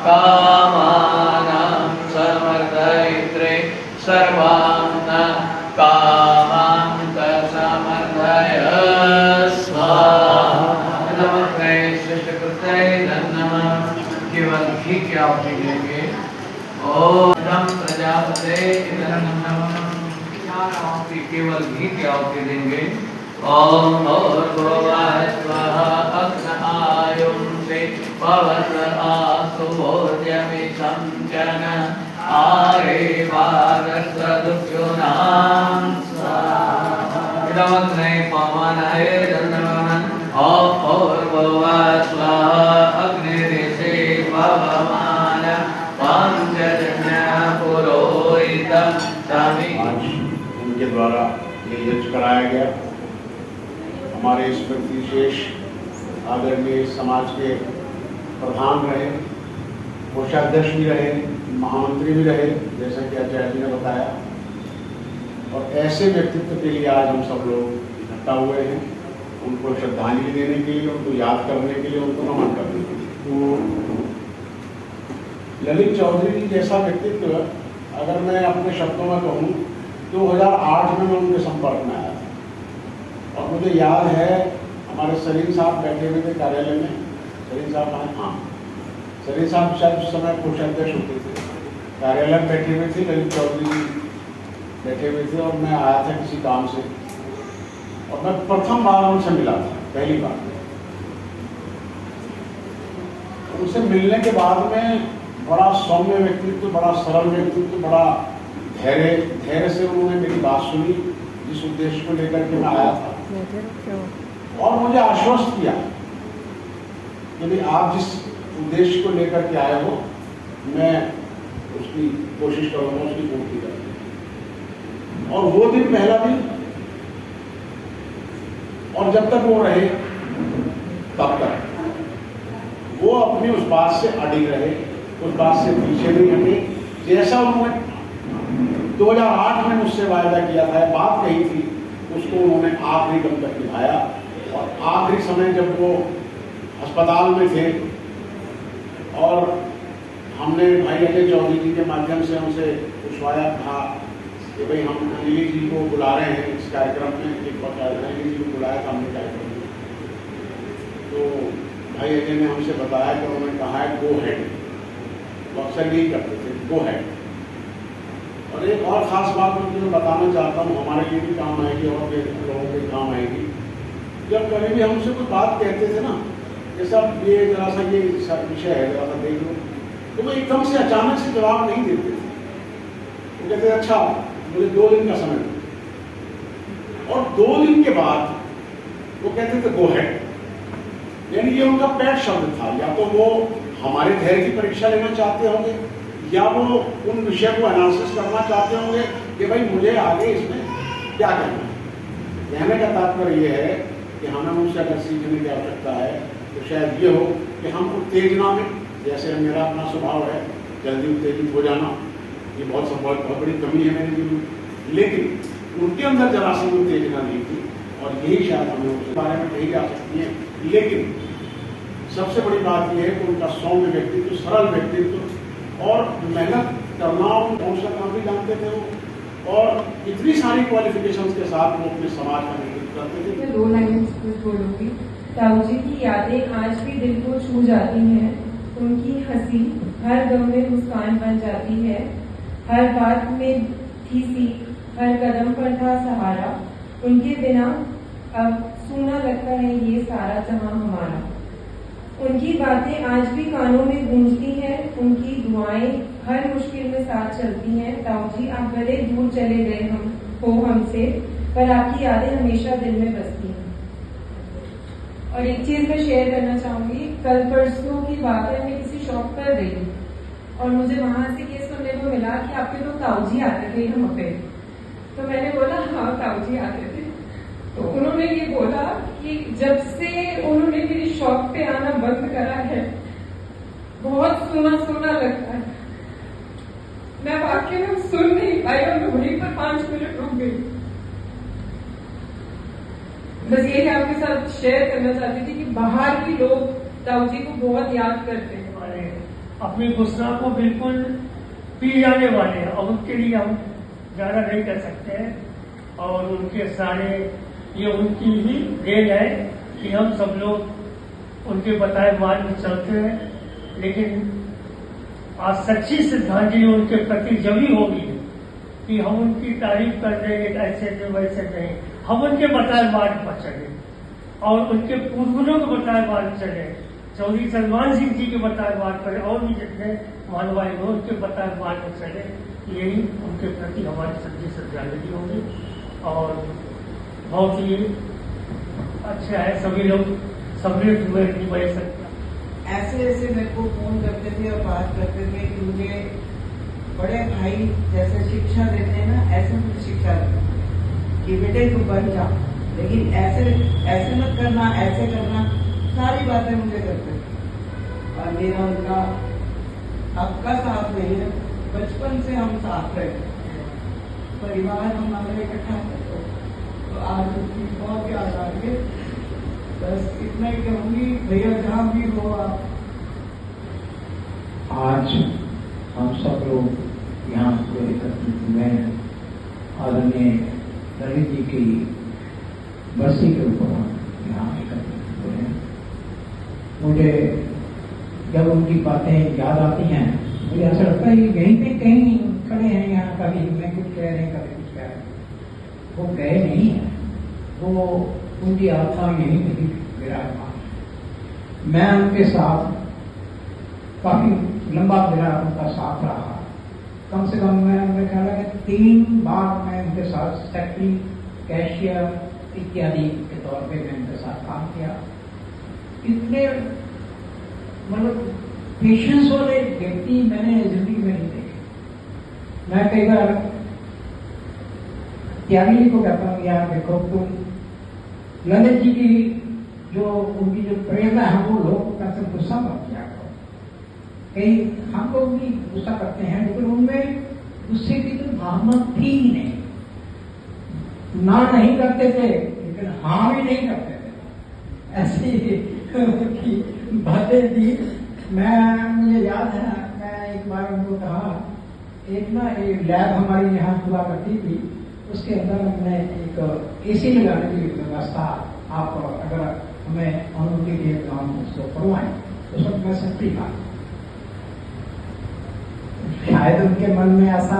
कामानां समर्दयित्रे सर्वान् कामान् समर्दय स्वाहा। नमः सृष्टिकृते नमः। केवल घी की आहुति देंगे। ओम प्रजापते नमः। केवल घी की आहुति देंगे। ओम भूर्भुवः स्वः अग्नआयुंसे पवत आसु भोज्यमिषं जन आरेवागस्वदुभ्युनां स्वाहा। इदमग्ने पवनाय नमः। ओम भूर्भुवः स्वः अग्निरिषे पवमान पंचजन्य पुरोहितं तमि। उनके द्वारा ये यज्ञ कराया गया। हमारे इस विशेष आदरणीय समाज के प्रधान रहे, कोषाध्यक्ष भी रहे, महामंत्री भी रहे, जैसा कि आचार्य जी ने बताया। और ऐसे व्यक्तित्व के लिए आज हम सब लोग इकट्ठा हुए हैं, उनको श्रद्धांजलि देने के लिए, उनको याद करने के लिए, उनको नमन करने के लिए। तो ललित चौधरी जी जैसा व्यक्तित्व अगर मैं अपने शब्दों में कहूँ, 2008 में मैं उनके संपर्क में आया था। और मुझे याद है हमारे सलीम साहब बैठे हुए थे कार्यालय में। सलीम साहब हाँ, सलीम साहब शायद उस समय कोषाध्यक्ष होते थे, कार्यालय में बैठे हुए थे। ललित चौधरी जी बैठे हुए थे और मैं आया था किसी काम से, और मैं प्रथम बार उनसे मिला था, पहली बार। उनसे मिलने के बाद में बड़ा सौम्य व्यक्तित्व, बड़ा सरल व्यक्तित्व, बड़ा धैर्य से उन्होंने मेरी बात सुनी, जिस उद्देश्य को लेकर के मैं आया था। और मुझे आश्वस्त किया कि भाई आप जिस उद्देश्य को लेकर के आए हो, मैं उसकी कोशिश करूंगा, उसकी पूर्ति करूंगा। और वो दिन पहला दिन, और जब तक वो रहे तब तक वो अपनी उस बात से अडिग रहे, उस बात से पीछे नहीं हटे। जैसा उन्होंने 2008 में मुझसे वायदा किया था, बात कही थी, उसको उन्होंने आखिरी दम तक निभाया। और आखिरी समय जब वो अस्पताल में थे और हमने भाई अजय चौधरी जी के माध्यम से उनसे पूछवाया था कि भाई हम अनिल जी को बुला रहे हैं इस कार्यक्रम में, एक बार अनिल जी को बुलाया था हमने कार्यक्रम में। तो भाई अजय ने हमसे बताया कि उन्होंने कहा है गो हेड। वो अक्सर यही करते थे, गो हेड। और एक और ख़ास बात मैं बताना चाहता हूँ, हमारे लिए भी काम आएगी और लोगों के काम आएगी। जब कभी भी हमसे कोई बात कहते थे ना कि सब ये जरा सा ये विषय है, जरा सा देख लो, तो वो एकदम से अचानक से जवाब नहीं देते थे। वो कहते अच्छा मुझे 2 दिन का समय दो, और 2 दिन के बाद वो कहते थे गो हेड। यानी ये उनका पैट शब्द था। या तो वो हमारे धैर्य की परीक्षा लेना चाहते होंगे, या वो उन विषय को एनालिसिस करना चाहते होंगे कि भाई मुझे आगे इसमें क्या करना है। कहने का तात्पर्य ये है कि हमें उनसे अगर सीखने की आवश्यकता है तो शायद ये हो कि हम उत्तेजना में, जैसे मेरा अपना स्वभाव है जल्दी उत्तेजित हो जाना, ये बहुत बड़ी कमी है मेरे जीवन में, लेकिन उनके अंदर जरा सी उत्तेजना नहीं थी। और यही शायद हमें उसके बारे में कही जा सकती है। लेकिन सबसे बड़ी बात यह है कि उनका सौम्य व्यक्तित्व, सरल व्यक्तित्व, और मेहनत करना, कौशल काम भी जानते थे वो, और इतनी सारी क्वालिफिकेशंस के साथ वो अपने समाज का नेतृत्व करते थे। 2 लाइन बोलूंगी। ताऊ जी की यादें आज भी दिल को छू जाती हैं। उनकी हंसी हर गम में मुस्कान बन जाती है। हर बात में थी सीख, हर कदम पर था सहारा। उनके बिना अब सूना लगता है ये सारा जहां हमारा। उनकी बातें आज भी कानों में गूंजती हैं। उनकी दुआएं हर मुश्किल में साथ चलती हैं। ताऊ जी आप भले दूर चले गए हमसे, पर आपकी यादें हमेशा दिल में बसती हैं। और एक चीज मैं शेयर करना चाहूंगी। कल परसों की बात है, मैं किसी शॉप पर गई और मुझे वहां से ये सुनने को मिला कि आपके तो ताऊ जी आते थे यहाँ पे। तो मैंने बोला हाँ ताऊ जी आते थे। तो उन्होंने ये बोला कि जब से उन्होंने मेरी शॉप पे आना बंद करा है, बहुत सूना सूना लगता है। मैं वाकई में सुन नहीं पाई और मैं वहीं पर 5 मिनट रुक गई। बस यही आपके साथ शेयर करना चाहती थी कि बाहर भी लोग ताऊ जी को बहुत याद करते हैं। अपनी गुस्सा को बिल्कुल पी जाने वाले हैं और उनके लिए हम ज़्यादा नहीं कर सकते हैं। और उनके सारे ये उनकी ही देन है कि हम सब लोग उनके बताए मार्ग में चलते हैं। लेकिन आज सच्ची श्रद्धांजलि उनके प्रति जब ही होगी कि हम उनकी तारीफ कर देंगे ऐसे नहीं वैसे नहीं, हम उनके बताए मार्ग पर चले और उनके पूर्वजों के बताए मार्ग चले, चौधरी सलमान सिंह जी के बताए मार्ग पर और भी जितने मानवाई हो उनके बताए मार्ग पर चले। यही उनके प्रति हमारी सच्ची श्रद्धांजलि होगी और बहुत ही अच्छा है। सभी लोग समृद्ध हुए नहीं बह सकते। ऐसे ऐसे मेरे को फोन करते थे और बात करते थे कि मुझे बड़े भाई जैसे शिक्षा देते हैं ना, ऐसे मुझे शिक्षा देते कि बेटे तू बन जा, लेकिन ऐसे मत करना, ऐसे करना, सारी बातें मुझे करते थे। और मेरा उनका अब का साथ नहीं है, बचपन से हम साथ रहे, परिवार हमारे इकट्ठा करते, तो आज उसकी बहुत याद आ रही है। बस इतना ही कहूंगी, भैया जहाँ भी हो आप। आज हम सब लोग यहाँ से एकत्रित हुए हैं आदरणीय ललित जी की बरसी के ऊपर हम यहाँ एकत्रित हुए हैं। मुझे जब उनकी बातें याद आती हैं मुझे ऐसा लगता है यहीं पे कहीं खड़े हैं यहाँ, कभी मैं कुछ कह रहे कभी कुछ कह रहे। वो गए नहीं है, वो उनकी आत्मा यहीं नहीं विराजमान। मैं उनके साथ काफी लंबा मेरा उनका साथ रहा, कम से कम मैं ख्याल है 3 बार मैं उनके साथ सेक्रेटरी, कैशियर इत्यादि के तौर पे मैं उनके साथ काम किया। इतने मतलब पेशेंस वाले व्यक्ति मैंने जिंदगी में नहीं देखे। मैं कई बार त्यागी को कहता हूँ यार देखो तुम ललित जी की जो उनकी जो प्रेरणा है वो लोग कैसे गुस्सा मत किया करो। कई हम लोग भी गुस्सा करते हैं लेकिन उनमें गुस्से की तो भावना थी ही नहीं। ना नहीं करते थे लेकिन हाँ भी नहीं करते थे, ऐसी बातें थी। मुझे याद है मैं एक बार उनको कहा, एक ना एक लैब हमारी यहाँ हुआ करती थी, उसके अंदर हमने एक एसी लगाने की व्यवस्था, आप अगर हमें अनुमति दिए तो हम उसको करवाएं। तो सब मैं सच्ची था, शायद उनके मन में ऐसा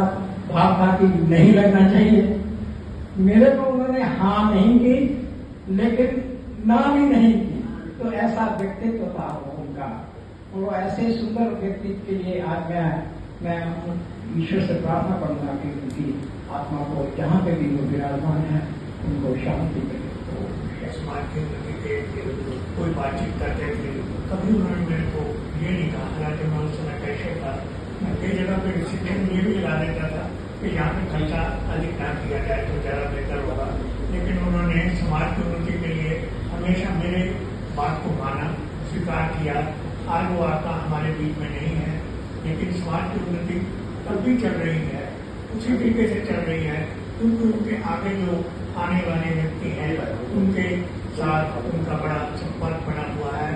भाव था कि नहीं लगना चाहिए। मेरे को उन्होंने हाँ नहीं की लेकिन ना भी नहीं की, तो ऐसा व्यक्तित्व था वो उनका। और ऐसे सुंदर व्यक्तित्व के लिए आज मैं ईश्वर से प्रार्थना करूंगा कि उनकी आत्मा को जहाँ पे भी वो विराजमान है उनको शांति मिले। तो समाज के प्रति कोई बातचीत करते थे, कभी उन्होंने मेरे को ये नहीं कहा, हालांकि मैं उस समय कैसे था, कई जगह पे डिसिप्लिन ये भी लगा देता था कि यहाँ पे खर्चा अधिक ना किया जाए तो ज़्यादा बेहतर होगा। लेकिन उन्होंने समाज की उन्नति के लिए हमेशा मेरे बात को माना, स्वीकार किया। आज वो आत्मा हमारे बीच में नहीं है, लेकिन समाज की उन्नति तब भी चल रही है, उसी तरीके से चल रही है क्योंकि उनके आगे जो आने वाले व्यक्ति हैं उनके साथ उनका बड़ा संपर्क बना हुआ है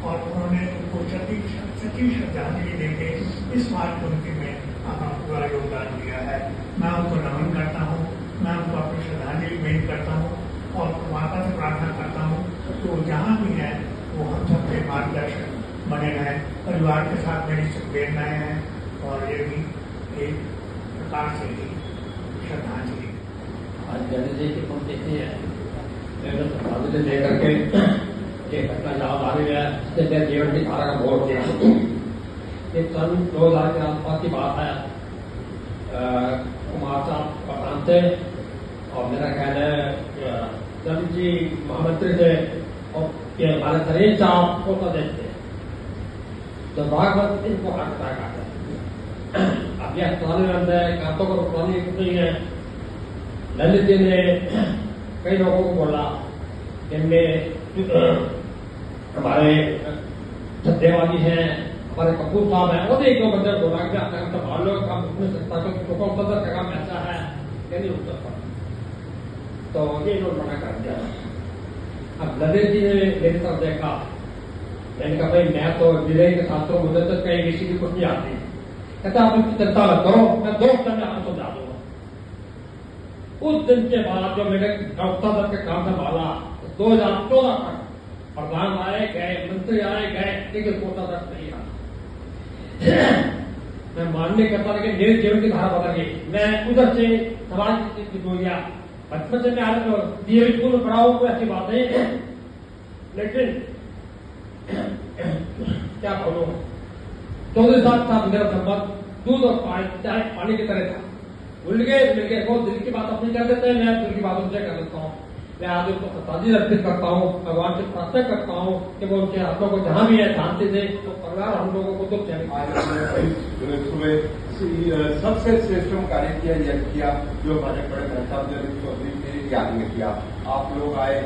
और उन्होंने उनको सच्ची श्रद्धांजलि देके इस समाज की उन्नति में अपना पूरा योगदान दिया है। मैं उनको नमन करता हूँ, मैं उनको अपनी श्रद्धांजलि भेंट करता हूँ और माता से प्रार्थना करता हूँ तो जहाँ भी है वो हम सबके मार्गदर्शक बने रहें। परिवार के साथ मेरी शुभकामनाएं हैं और ये भी एक प्रकार से ही श्रद्धांजलि। आज ललित जी की पुण्य तिथि है, मैं श्रद्धांजलि दे करके एक घटना याद आ रही है जिससे मेरे जीवन की धारा का मोड़ दिया। एक सन 2000 के आसपास की बात है, कुमार साहब प्रधान थे और मेरा ख्याल है ललित जी महामंत्री थे और हमारे नरेश साहब कोषाध्यक्ष थे। तो भागवत इनको हाथ अटैक आता है। अब यह अस्पताल में अंदर है, कांतों को रुकवाने की नहीं है। ललित जी ने कई लोगों को बोला, जिनमें हमारे सत्यवादी हैं, हमारे कपूर साहब हैं, और एक दो बंदे बोला कि अपना संभाल लो, काम उसमें सकता तो का काम ऐसा है कि नहीं उठ सकता। तो ये लोग मना कर दिया। अब ललित जी ने मेरी तरफ देखा मैंने कहा भाई मैं तो विनय के छात्रों मुझे तो कहीं किसी की कुछ नहीं आती। कहता आप इसकी चिंता मत करो, मैं 2 हफ्ते में आपको समझा दूंगा। उस दिन के बाद जो मैंने डॉक्टर के काम संभाला 2014 तक प्रधान आए गए, मंत्री आए गए, लेकिन कोटा तक नहीं आया। मैं मानने करता लेकिन मेरे जीवन की धारा बदल गई। मैं उधर से समाज की हो गया। बचपन से मैं आज तो डीएवी स्कूल में पढ़ा हूं, कोई अच्छी बात नहीं है, लेकिन क्या बोलूं, 14 साल था मेरा संबंध दूध और चाय पानी की तरह था। मिल गए वो दिल की बात अपनी कर देते हैं, मैं दिल की बात उनसे कर देता हूँ। मैं आज उनको सताजी अर्पित करता हूँ, भगवान से प्रार्थना करता हूँ कि वो उनके हाथों को जहां भी है शांति से तो परिवार हम लोगों को दुख सुबह सबसे श्रेष्ठ कार्य किया यह किया जो हमारे बड़े नेता ललित चौधरी के याद में किया। आप लोग आए,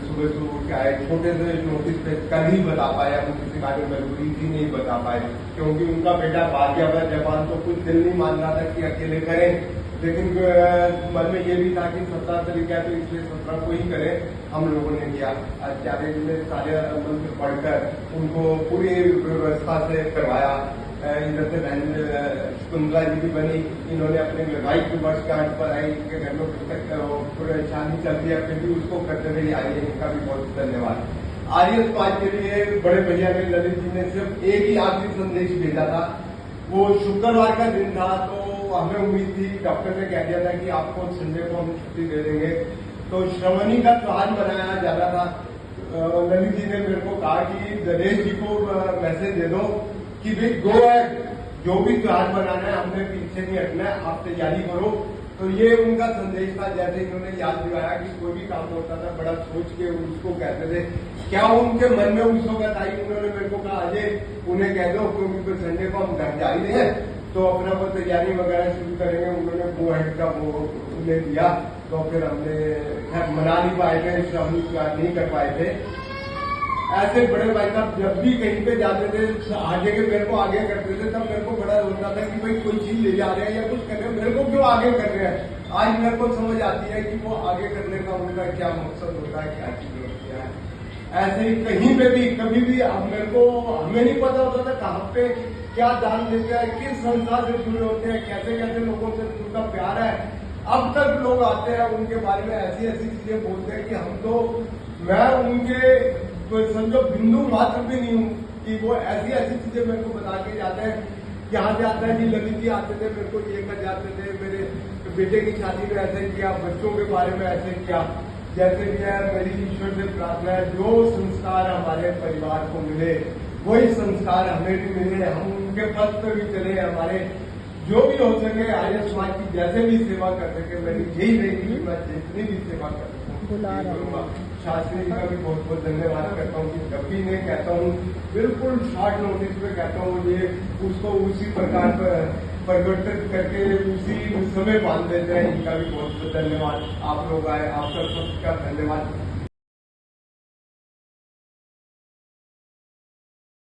सुबह सुबह उठ के आए, छोटे से नोटिस पे कल ही बता पाए, हम किसी कार्य मजबूरी थी नहीं बता पाए, क्योंकि उनका बेटा भाग्य हुआ जवान तो कुछ दिल नहीं मान रहा था कि अकेले करें, लेकिन मन में ये भी था कि 17 तरीका तो इसलिए 17 को ही करें। हम लोगों ने किया। आचार्य जी ने सारे मंत्र पढ़कर उनको पूरी व्यवस्था से करवाया। इधर से बहन कुंदला जी भी बनी, इन्होंने अपने विवाहिक की वर्षगांठ पर आई के घर में पूरे शादी चलती है, फिर भी उसको करते हुए आई है, इनका भी बहुत धन्यवाद। आर्य समाज के लिए बड़े भैया ने ललित जी ने सिर्फ एक ही आखिरी संदेश भेजा था। वो शुक्रवार का दिन था, तो हमें उम्मीद थी, डॉक्टर ने कह दिया था कि आपको संडे को हम छुट्टी दे देंगे, तो श्रवणी का त्योहार मनाया जा रहा था। ललित जी ने मेरे को कहा कि गणेश जी को मैसेज दे दो कि भाई गो है, जो भी त्योहार मनाना है हमने पीछे नहीं हटना है, आप तैयारी करो। तो ये उनका संदेश था। जैसे इन्होंने याद दिलाया कि कोई भी काम होता था बड़ा सोच के उसको कहते थे, क्या उनके मन में उस वक्त आई, उन्होंने मेरे को कहा अजय उन्हें कह दो क्योंकि संडे को हम घर जा ही रहे हैं तो अपना वो तैयारी वगैरह शुरू करेंगे। उन्होंने वो हेड का वो उन्हें दिया, तो फिर हमने मना नहीं पाए थे, श्रवणी नहीं कर पाए थे। ऐसे बड़े भाई साहब जब भी कहीं पे जाते थे आगे के मेरे को आगे करते थे, तब मेरे को बड़ा होता था कि भाई कोई चीज ले जा रहे हैं या कुछ कर रहे हैं, मेरे को क्यों आगे कर रहे हैं। आज मेरे को समझ आती है कि वो आगे करने का उनका क्या मकसद होता है, क्या चीज होती है। ऐसे ही कहीं पे भी कभी भी अब मेरे को हमें नहीं पता होता था कहाँ पे क्या दान देते हैं, किस संस्था से जुड़े होते हैं, कैसे कैसे लोगों से उनका प्यार है। अब तक लोग आते हैं उनके बारे में ऐसी ऐसी चीजें बोलते हैं कि हम तो मैं उनके तो समझो बिंदु मात्र भी नहीं हूँ कि वो ऐसी ऐसी चीजें मेरे को बता के जाते हैं। यहाँ से आता है कि ललित जी आते थे, मेरे को ये कर जाते थे, मेरे बेटे की शादी में ऐसे किया, बच्चों के बारे में ऐसे किया। जैसे भी है मेरी ईश्वर से प्रार्थना है जो संस्कार हमारे परिवार को मिले वही संस्कार हमें भी मिले, हम उनके पथ पे भी चले, हमारे जो भी हो सके आर्य समाज की जैसे भी सेवा कर सके। मेरी यही रहेगी, मैं जितनी भी सेवा कर सकूँ। शास्त्री जी का भी बहुत बहुत धन्यवाद करता हूँ कि जब भी इन्हें कहता हूँ बिल्कुल शॉर्ट नोटिस पे कहता हूँ, ये उसको उसी प्रकार पर परिवर्तित करके उसी समय बांध देते हैं। इनका भी बहुत बहुत धन्यवाद। आप लोग आए, आपका सबका धन्यवाद।